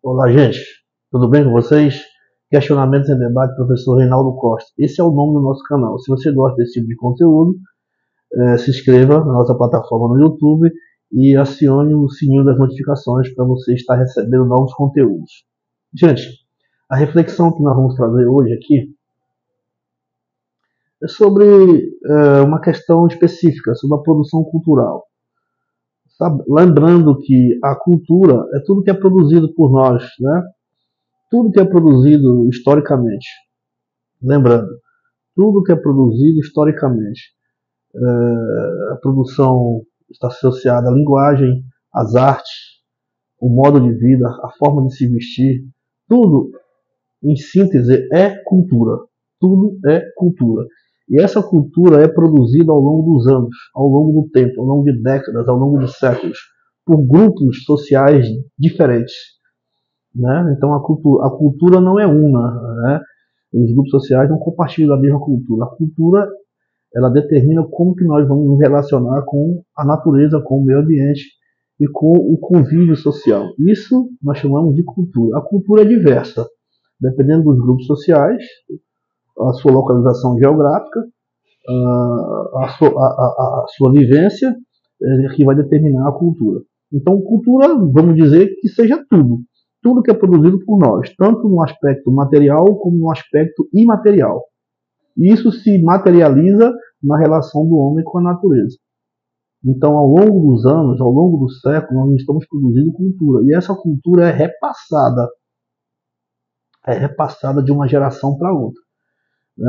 Olá, gente. Tudo bem com vocês? Questionamentos em debate, professor Reinaldo Costa. Esse é o nome do nosso canal. Se você gosta desse tipo de conteúdo, se inscreva na nossa plataforma no YouTube e acione o sininho das notificações para você estar recebendo novos conteúdos. Gente, a reflexão que nós vamos trazer hoje aqui é sobre uma questão específica, sobre a produção cultural. Sabe? Lembrando que a cultura é tudo que é produzido por nós, né? Tudo que é produzido historicamente. Lembrando, tudo que é produzido historicamente. A produção está associada à linguagem, às artes, o modo de vida, a forma de se vestir. Tudo, em síntese, é cultura. Tudo é cultura. E essa cultura é produzida ao longo dos anos, ao longo do tempo, ao longo de décadas, ao longo de séculos, por grupos sociais diferentes. Né? Então a cultura não é uma. Né? Os grupos sociais não compartilham da mesma cultura. A cultura ela determina como que nós vamos nos relacionar com a natureza, com o meio ambiente e com o convívio social. Isso nós chamamos de cultura. A cultura é diversa, dependendo dos grupos sociais, a sua localização geográfica, a sua vivência, que vai determinar a cultura. Então, cultura, vamos dizer que seja tudo. Tudo que é produzido por nós, tanto no aspecto material como no aspecto imaterial. E isso se materializa na relação do homem com a natureza. Então, ao longo dos anos, ao longo do século, nós estamos produzindo cultura. E essa cultura é repassada de uma geração para outra.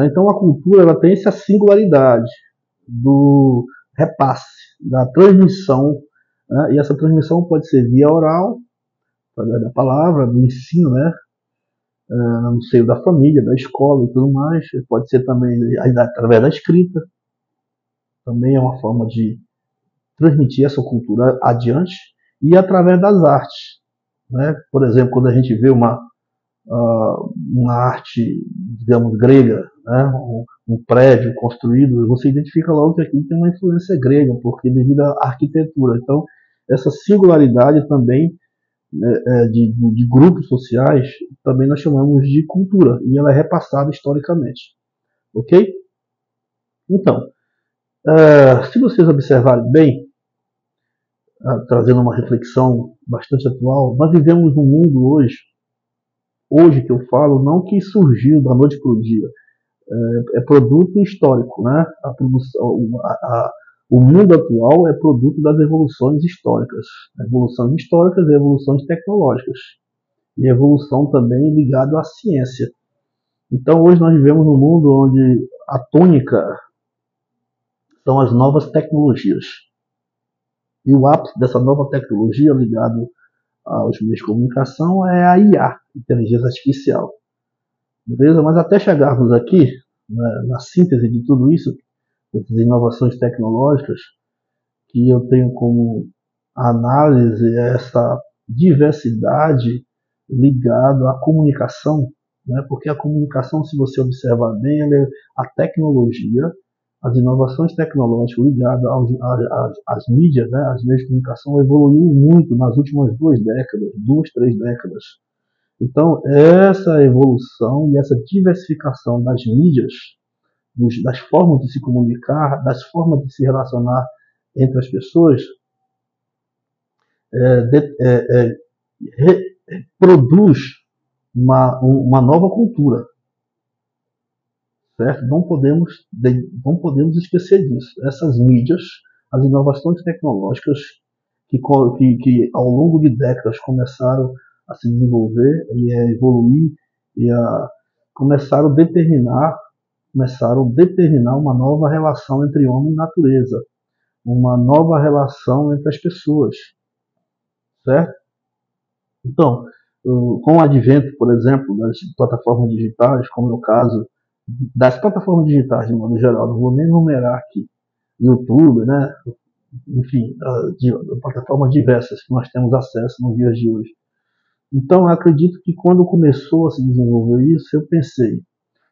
Então, a cultura ela tem essa singularidade do repasse, da transmissão. Né? E essa transmissão pode ser via oral, através da palavra, do ensino, né? No seio da família, da escola e tudo mais. Pode ser também através da escrita. Também é uma forma de transmitir essa cultura adiante e através das artes. Né? Por exemplo, quando a gente vê uma arte, digamos, grega, né? Um prédio construído, você identifica logo que aquilo tem uma influência grega, porque devido à arquitetura. Então, essa singularidade também de grupos sociais, também nós chamamos de cultura, e ela é repassada historicamente. Ok? Então, se vocês observarem bem, trazendo uma reflexão bastante atual, nós vivemos num mundo hoje que eu falo, não que surgiu da noite para o dia, é produto histórico, né? O mundo atual é produto das evoluções históricas, evoluções históricas e evoluções tecnológicas, e evolução também ligada à ciência. Então hoje nós vivemos num mundo onde a tônica são as novas tecnologias. E o ápice dessa nova tecnologia ligado aos meios de comunicação é a IA, inteligência artificial. Beleza? Mas até chegarmos aqui, na síntese de tudo isso, dessas inovações tecnológicas, que eu tenho como análise essa diversidade ligada à comunicação, né? Porque a comunicação, se você observar bem, a tecnologia, as inovações tecnológicas ligadas às mídias, né? Às meios de comunicação, evoluiu muito nas últimas 3 décadas. Então, essa evolução e essa diversificação das mídias, das formas de se comunicar, das formas de se relacionar entre as pessoas, produz uma nova cultura. Certo? Não podemos esquecer disso. Essas mídias, as inovações tecnológicas que ao longo de décadas começaram a se desenvolver e a evoluir e começaram a determinar uma nova relação entre homem e natureza, uma nova relação entre as pessoas, certo? Então, com o advento, por exemplo, das plataformas digitais, como é o caso das plataformas digitais de modo geral, não vou nem numerar aqui, YouTube, né? Enfim, plataformas diversas que nós temos acesso nos dias de hoje. Então, eu acredito que quando começou a se desenvolver isso, eu pensei,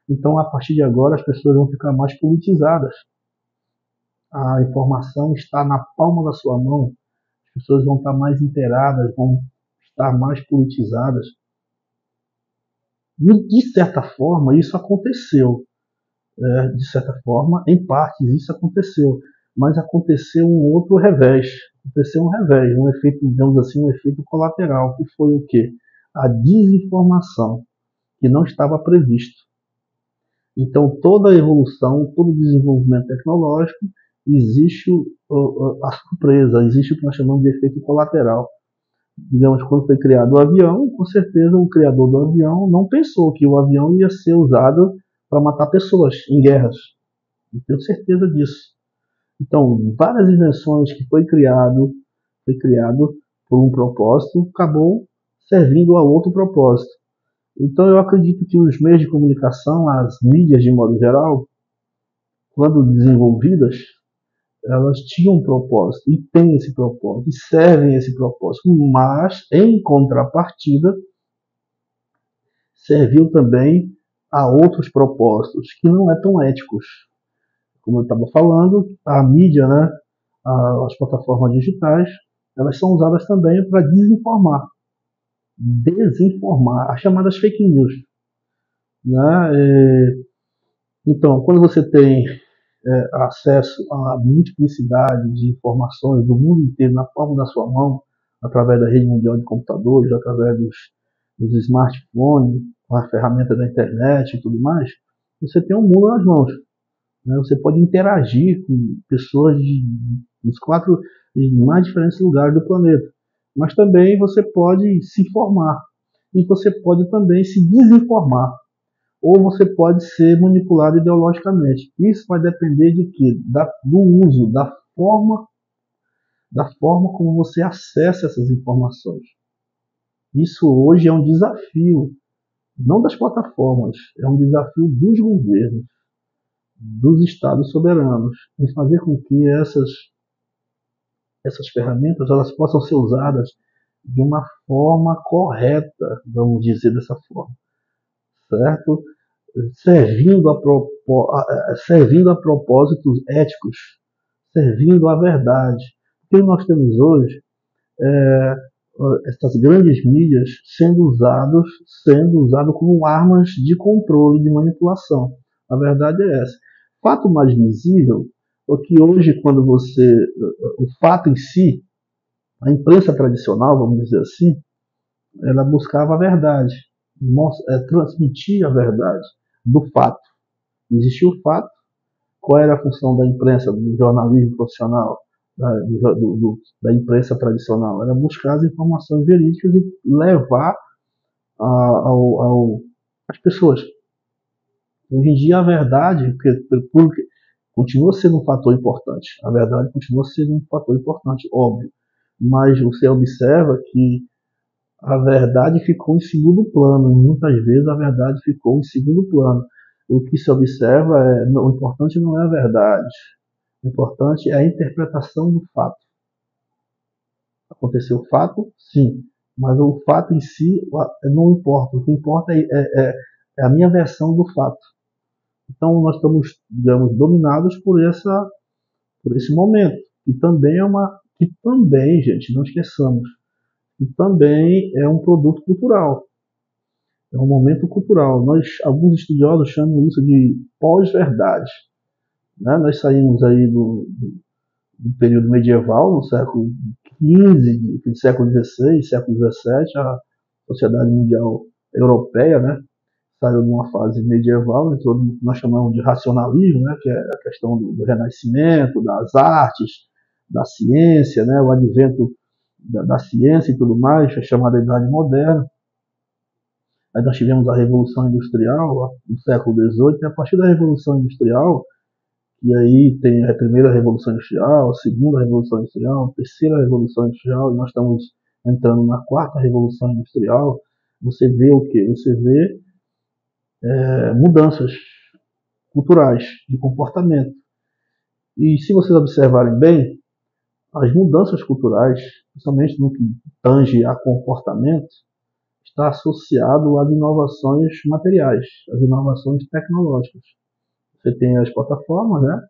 então a partir de agora as pessoas vão ficar mais politizadas. A informação está na palma da sua mão, as pessoas vão estar mais inteiradas, vão estar mais politizadas. De certa forma, isso aconteceu. De certa forma, em partes, isso aconteceu. Mas aconteceu um outro revés. Aconteceu um revés, um efeito, digamos assim, um efeito colateral, que foi o quê? A desinformação, que não estava previsto. Então, toda a evolução, todo o desenvolvimento tecnológico, existe a surpresa, existe o que nós chamamos de efeito colateral. Digamos, quando foi criado o avião, com certeza o criador do avião não pensou que o avião ia ser usado para matar pessoas em guerras. Eu tenho certeza disso. Então, várias invenções que foi criado por um propósito, acabou servindo a outro propósito. Então, eu acredito que os meios de comunicação, as mídias de modo geral, quando desenvolvidas, elas tinham um propósito, e têm esse propósito, e servem esse propósito, mas, em contrapartida, serviu também a outros propósitos, que não é tão éticos. Como eu estava falando, a mídia, né, as plataformas digitais, elas são usadas também para desinformar, as chamadas fake news. Né? Então, quando você tem acesso à multiplicidade de informações do mundo inteiro na palma da sua mão, através da rede mundial de computadores, através dos smartphones, com a ferramenta da internet e tudo mais, você tem um mundo nas mãos. Né? Você pode interagir com pessoas dos mais diferentes lugares do planeta. Mas também você pode se informar. E você pode também se desinformar. Ou você pode ser manipulado ideologicamente. Isso vai depender de quê? Do uso, da forma como você acessa essas informações. Isso hoje é um desafio, não das plataformas, é um desafio dos governos, dos estados soberanos, em fazer com que essas ferramentas elas possam ser usadas de uma forma correta, vamos dizer dessa forma, certo? Servindo a propósitos éticos, servindo à verdade. O que nós temos hoje é essas grandes mídias sendo usado como armas de controle, de manipulação. A verdade é essa. Fato mais visível é que hoje, quando o fato em si, a imprensa tradicional, vamos dizer assim, ela buscava a verdade, transmitir a verdade do fato. Existia o fato, qual era a função da imprensa, do jornalismo profissional, da imprensa tradicional? Era buscar as informações verídicas e levar às pessoas. Hoje em dia a verdade continua sendo um fator importante. A verdade continua sendo um fator importante, óbvio. Mas você observa que a verdade ficou em segundo plano. Muitas vezes a verdade ficou em segundo plano. O que se observa o importante não é a verdade. O importante é a interpretação do fato. Aconteceu o fato? Sim. Mas o fato em si não importa. O que importa é a minha versão do fato. Então nós estamos, digamos, dominados por esse momento. Que também, gente, não esqueçamos, que também é um produto cultural. É um momento cultural. Alguns estudiosos chamam isso de pós-verdade. Né? Nós saímos aí do período medieval, no século XV, século XVI, século XVII, a sociedade mundial europeia, né, saiu de uma fase medieval, entrou no que nós chamamos de racionalismo, né, que é a questão do renascimento, das artes, da ciência, né, o advento da ciência e tudo mais, a chamada Idade Moderna. Aí nós tivemos a Revolução Industrial no século XVIII, e a partir da Revolução Industrial, e aí tem a primeira Revolução Industrial, a segunda Revolução Industrial, a terceira Revolução Industrial, e nós estamos entrando na quarta Revolução Industrial. Você vê o quê? Você vê mudanças culturais, de comportamento. E se vocês observarem bem, as mudanças culturais, principalmente no que tange a comportamento, está associado às inovações materiais, às inovações tecnológicas. Você tem as plataformas, né?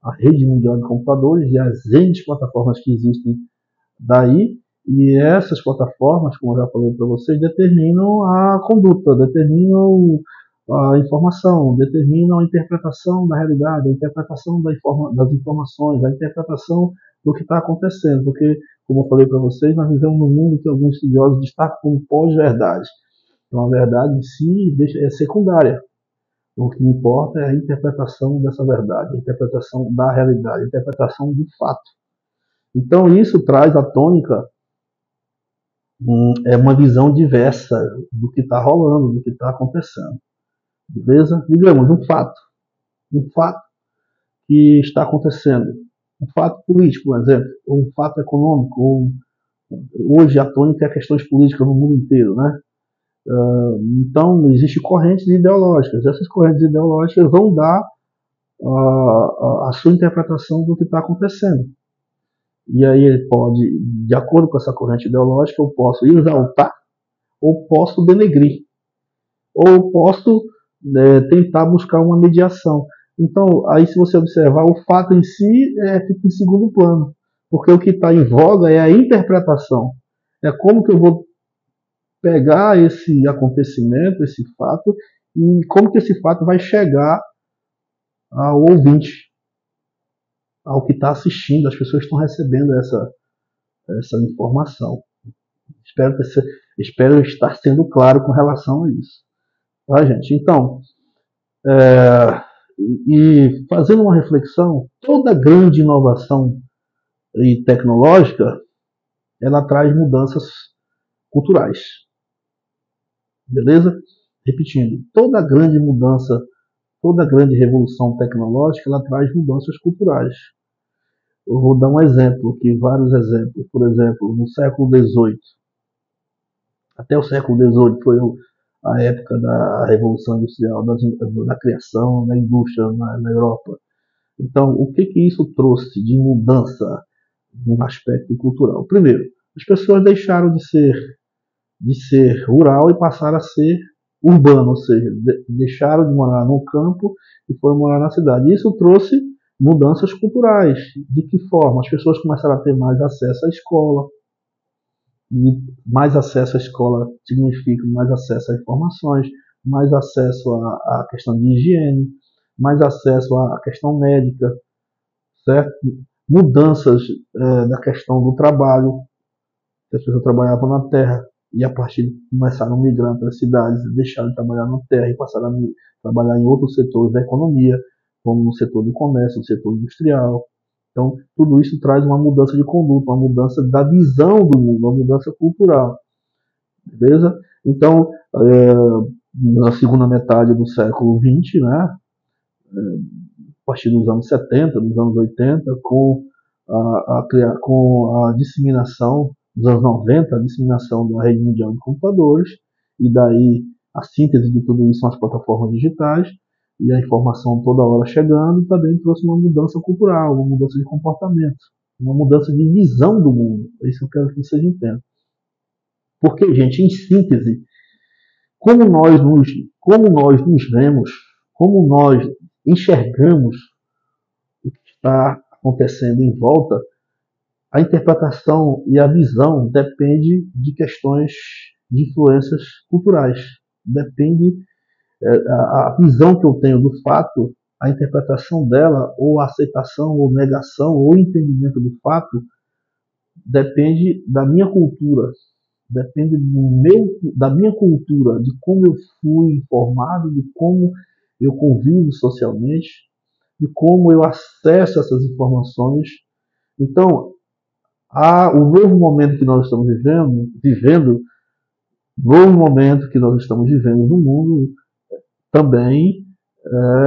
A rede mundial de computadores e as N plataformas que existem daí, E essas plataformas, como eu já falei para vocês, determinam a conduta, determinam a informação, determinam a interpretação da realidade, a interpretação das informações, a interpretação do que está acontecendo. Porque, como eu falei para vocês, nós vivemos num mundo que alguns estudiosos destacam como pós-verdade. Então, a verdade em si é secundária. O que importa é a interpretação dessa verdade, a interpretação da realidade, a interpretação do fato. Então, isso traz à tônica uma visão diversa do que está rolando, do que está acontecendo. Beleza? Digamos, um fato que está acontecendo, um fato político, por exemplo, ou um fato econômico, hoje a tônica é questões políticas no mundo inteiro, né? Então, existem correntes ideológicas. Essas correntes ideológicas vão dar a sua interpretação do que está acontecendo. E aí ele pode, de acordo com essa corrente ideológica, eu posso exaltar ou posso denegrir, ou posso tentar buscar uma mediação. Então, aí se você observar, o fato em si fica em segundo plano, porque o que está em voga é a interpretação. É como que eu vou pegar esse acontecimento, esse fato, e como que esse fato vai chegar ao ouvinte, ao que está assistindo, as pessoas estão recebendo essa informação. Espero estar sendo claro com relação a isso. Tá, gente? Então, e fazendo uma reflexão, toda grande inovação tecnológica, ela traz mudanças culturais. Beleza? Repetindo, toda grande mudança, toda grande revolução tecnológica, ela traz mudanças culturais. Eu vou dar um exemplo aqui, vários exemplos. Por exemplo, no século XVIII, até o século XVIII foi a época da Revolução Industrial, da criação da indústria na Europa. Então, o que isso trouxe de mudança no aspecto cultural? Primeiro, as pessoas deixaram de ser rural e passaram a ser urbano, ou seja, deixaram de morar no campo e foram morar na cidade. Isso trouxe mudanças culturais. De que forma? As pessoas começaram a ter mais acesso à escola. E mais acesso à escola significa mais acesso a informações, mais acesso à questão de higiene, mais acesso à questão médica, certo? Mudanças na questão do trabalho. As pessoas trabalhavam na terra e a partir de começaram a migrar para as cidades, deixaram de trabalhar na terra e passaram a trabalhar em outros setores da economia, como no setor do comércio, no setor industrial. Então, tudo isso traz uma mudança de conduta, uma mudança da visão do mundo, uma mudança cultural. Beleza? Então, na segunda metade do século XX, né, a partir dos anos 70, dos anos 80, com a disseminação dos anos 90, a disseminação da rede mundial de computadores, e daí a síntese de tudo isso são as plataformas digitais, e a informação toda hora chegando, também trouxe uma mudança cultural, uma mudança de comportamento, uma mudança de visão do mundo. É isso que eu quero que vocês entendam. Porque, gente, em síntese, como nós nos vemos, como nós enxergamos o que está acontecendo em volta, a interpretação e a visão depende de questões de influências culturais. Depende a visão que eu tenho do fato, a interpretação dela, ou a aceitação, ou negação, ou entendimento do fato, depende da minha cultura, depende da minha cultura, de como eu fui informado, de como eu convivo socialmente, de como eu acesso essas informações. Então, o novo momento que nós estamos novo momento que nós estamos vivendo no mundo, também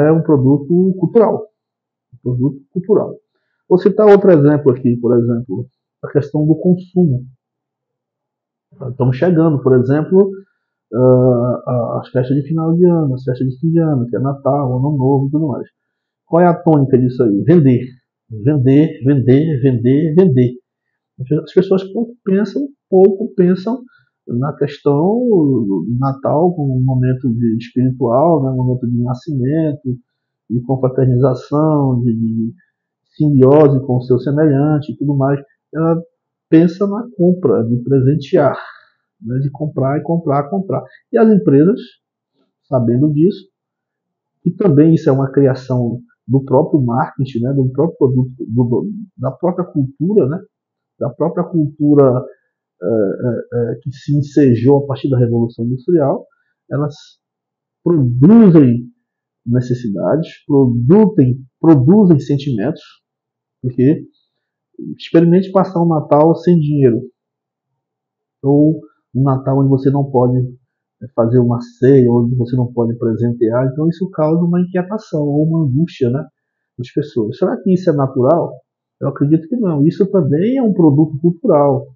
é um produto cultural. Vou citar outro exemplo aqui, por exemplo, a questão do consumo. Estamos chegando, por exemplo, as festas de final de ano, as festas de fim de ano, que é Natal, Ano Novo e tudo mais. Qual é a tônica disso aí? Vender. Vender, vender, vender, vender. As pessoas pouco pensam na questão do Natal como um momento espiritual, né, um momento de nascimento, de confraternização, de simbiose com o seu semelhante e tudo mais. Ela pensa na compra, de presentear, né, de comprar e comprar, comprar. E as empresas, sabendo disso, e também isso é uma criação do próprio marketing, né, do próprio produto, da própria cultura, né, da própria cultura que se ensejou a partir da Revolução Industrial, elas produzem necessidades, produzem sentimentos, porque experimente passar um Natal sem dinheiro, ou um Natal onde você não pode fazer uma ceia, onde você não pode presentear, então isso causa uma inquietação ou uma angústia, né, nas pessoas. Será que isso é natural? Eu acredito que não. Isso também é um produto cultural.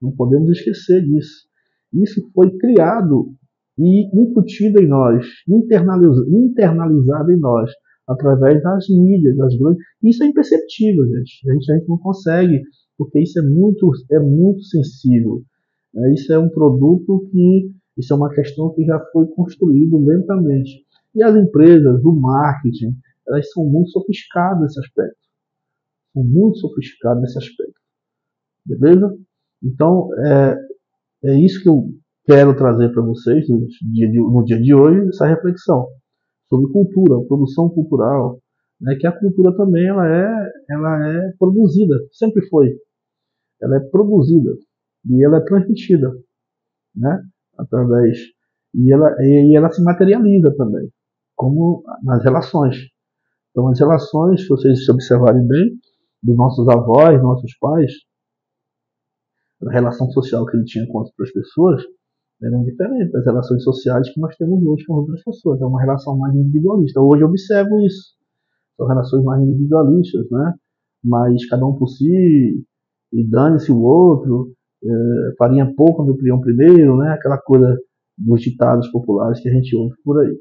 Não podemos esquecer disso. Isso foi criado e incutido em nós, internalizado em nós, através das mídias, das grandes. Isso é imperceptível, gente. A gente não consegue, porque isso é muito sensível. Isso é um produto que, isso é uma questão que já foi construído lentamente. E as empresas, o marketing, elas são muito sofisticadas nesse aspecto. São muito sofisticadas nesse aspecto. Beleza? Então, é isso que eu quero trazer para vocês no dia de hoje, essa reflexão sobre cultura, produção cultural, né, que a cultura também ela é produzida, sempre foi. Ela é produzida e ela é transmitida, né, através e ela se materializa também, como nas relações. Então, as relações, se vocês se observarem bem, dos nossos avós, nossos pais, a relação social que ele tinha com outras pessoas eram diferentes das relações sociais que nós temos hoje com outras pessoas. É uma relação mais individualista. Hoje eu observo isso. São relações mais individualistas, né? Mas cada um por si, e dane-se o outro, farinha pouco meu prião primeiro, né? Aquela coisa dos ditados populares que a gente ouve por aí.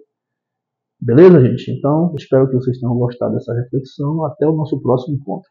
Beleza, gente? Então, espero que vocês tenham gostado dessa reflexão. Até o nosso próximo encontro.